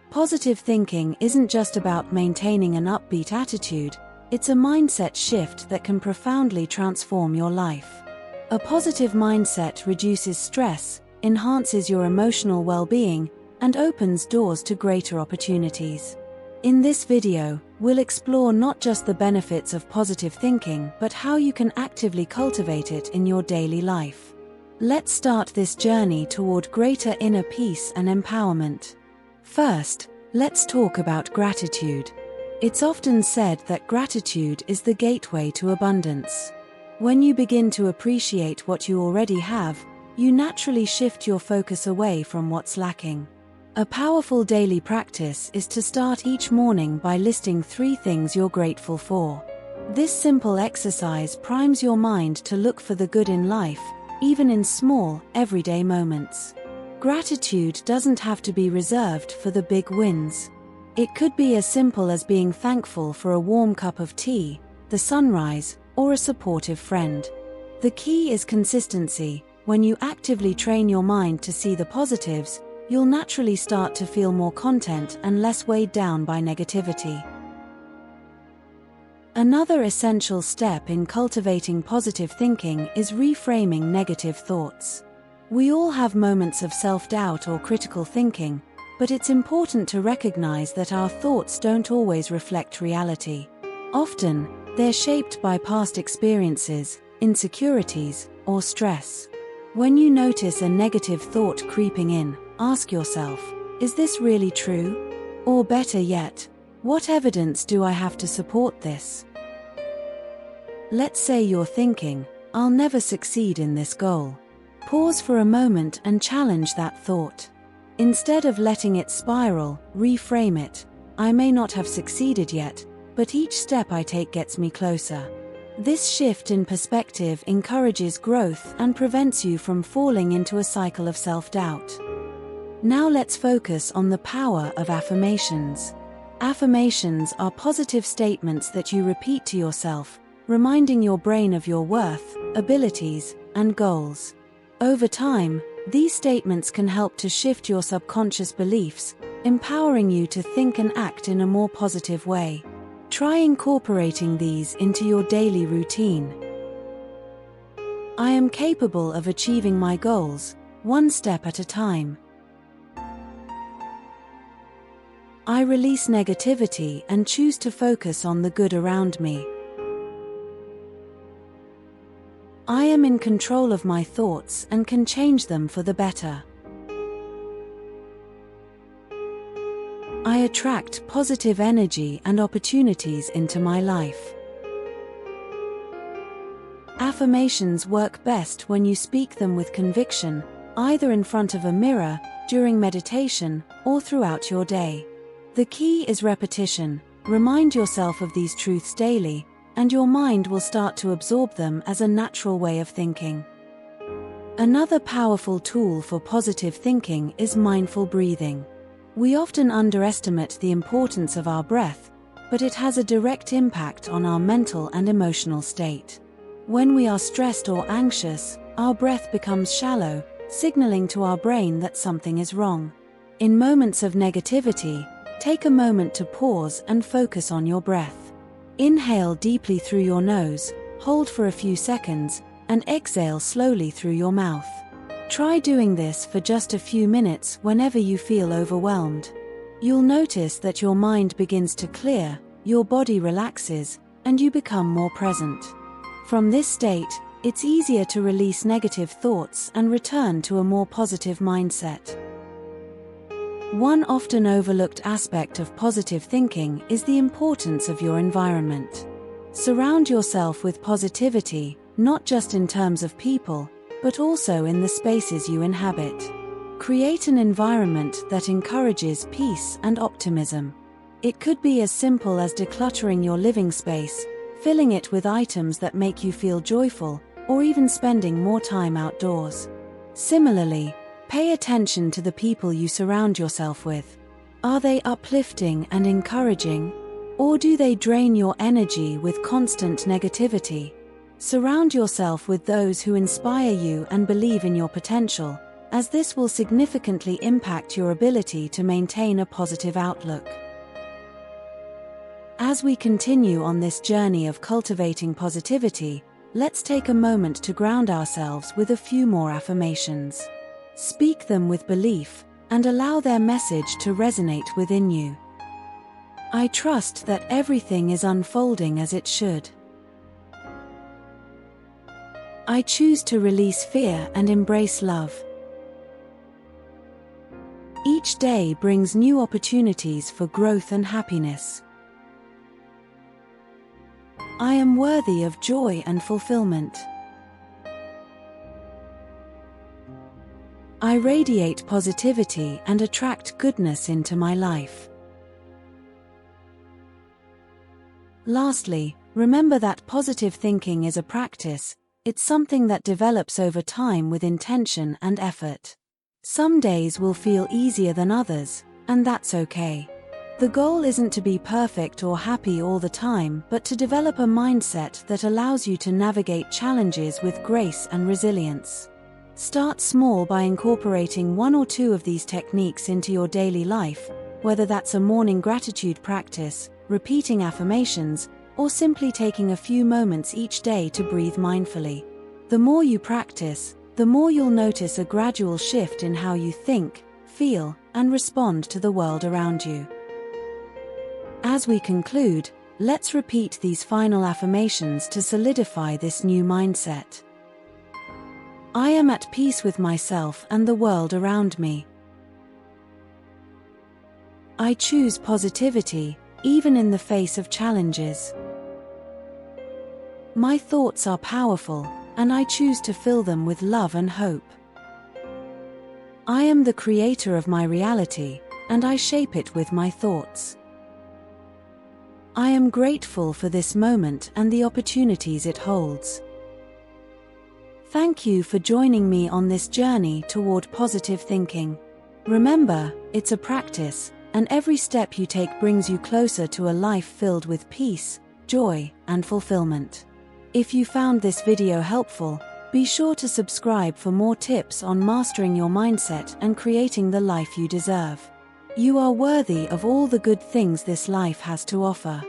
Positive thinking isn't just about maintaining an upbeat attitude, it's a mindset shift that can profoundly transform your life. A positive mindset reduces stress, enhances your emotional well-being, and opens doors to greater opportunities. In this video, we'll explore not just the benefits of positive thinking, but how you can actively cultivate it in your daily life. Let's start this journey toward greater inner peace and empowerment. First, let's talk about gratitude. It's often said that gratitude is the gateway to abundance. When you begin to appreciate what you already have, you naturally shift your focus away from what's lacking. A powerful daily practice is to start each morning by listing 3 things you're grateful for. This simple exercise primes your mind to look for the good in life, even in small, everyday moments. Gratitude doesn't have to be reserved for the big wins. It could be as simple as being thankful for a warm cup of tea, the sunrise, or a supportive friend. The key is consistency. When you actively train your mind to see the positives, you'll naturally start to feel more content and less weighed down by negativity. Another essential step in cultivating positive thinking is reframing negative thoughts. We all have moments of self-doubt or critical thinking, but it's important to recognize that our thoughts don't always reflect reality. Often, they're shaped by past experiences, insecurities, or stress. When you notice a negative thought creeping in, ask yourself, is this really true? Or better yet, what evidence do I have to support this? Let's say you're thinking, I'll never succeed in this goal. Pause for a moment and challenge that thought. Instead of letting it spiral, reframe it. I may not have succeeded yet, but each step I take gets me closer. This shift in perspective encourages growth and prevents you from falling into a cycle of self-doubt. Now let's focus on the power of affirmations. Affirmations are positive statements that you repeat to yourself, reminding your brain of your worth, abilities, and goals. Over time, these statements can help to shift your subconscious beliefs, empowering you to think and act in a more positive way. Try incorporating these into your daily routine. I am capable of achieving my goals, one step at a time. I release negativity and choose to focus on the good around me. I am in control of my thoughts and can change them for the better. I attract positive energy and opportunities into my life. Affirmations work best when you speak them with conviction, either in front of a mirror, during meditation, or throughout your day. The key is repetition. Remind yourself of these truths daily, and your mind will start to absorb them as a natural way of thinking. Another powerful tool for positive thinking is mindful breathing. We often underestimate the importance of our breath, but it has a direct impact on our mental and emotional state. When we are stressed or anxious, our breath becomes shallow, signaling to our brain that something is wrong. In moments of negativity, take a moment to pause and focus on your breath. Inhale deeply through your nose, hold for a few seconds, and exhale slowly through your mouth. Try doing this for just a few minutes whenever you feel overwhelmed. You'll notice that your mind begins to clear, your body relaxes, and you become more present. From this state, it's easier to release negative thoughts and return to a more positive mindset. One often overlooked aspect of positive thinking is the importance of your environment. Surround yourself with positivity, not just in terms of people, but also in the spaces you inhabit. Create an environment that encourages peace and optimism. It could be as simple as decluttering your living space, filling it with items that make you feel joyful, or even spending more time outdoors. Similarly, pay attention to the people you surround yourself with. Are they uplifting and encouraging? Or do they drain your energy with constant negativity? Surround yourself with those who inspire you and believe in your potential, as this will significantly impact your ability to maintain a positive outlook. As we continue on this journey of cultivating positivity, let's take a moment to ground ourselves with a few more affirmations. Speak them with belief, and allow their message to resonate within you. I trust that everything is unfolding as it should. I choose to release fear and embrace love. Each day brings new opportunities for growth and happiness. I am worthy of joy and fulfillment. I radiate positivity and attract goodness into my life. Lastly, remember that positive thinking is a practice. It's something that develops over time with intention and effort. Some days will feel easier than others, and that's okay. The goal isn't to be perfect or happy all the time, but to develop a mindset that allows you to navigate challenges with grace and resilience. Start small by incorporating one or two of these techniques into your daily life, whether that's a morning gratitude practice, repeating affirmations, or simply taking a few moments each day to breathe mindfully. The more you practice, the more you'll notice a gradual shift in how you think, feel, and respond to the world around you. As we conclude, let's repeat these final affirmations to solidify this new mindset. I am at peace with myself and the world around me. I choose positivity, even in the face of challenges. My thoughts are powerful, and I choose to fill them with love and hope. I am the creator of my reality, and I shape it with my thoughts. I am grateful for this moment and the opportunities it holds. Thank you for joining me on this journey toward positive thinking. Remember, it's a practice, and every step you take brings you closer to a life filled with peace, joy, and fulfillment. If you found this video helpful, be sure to subscribe for more tips on mastering your mindset and creating the life you deserve. You are worthy of all the good things this life has to offer.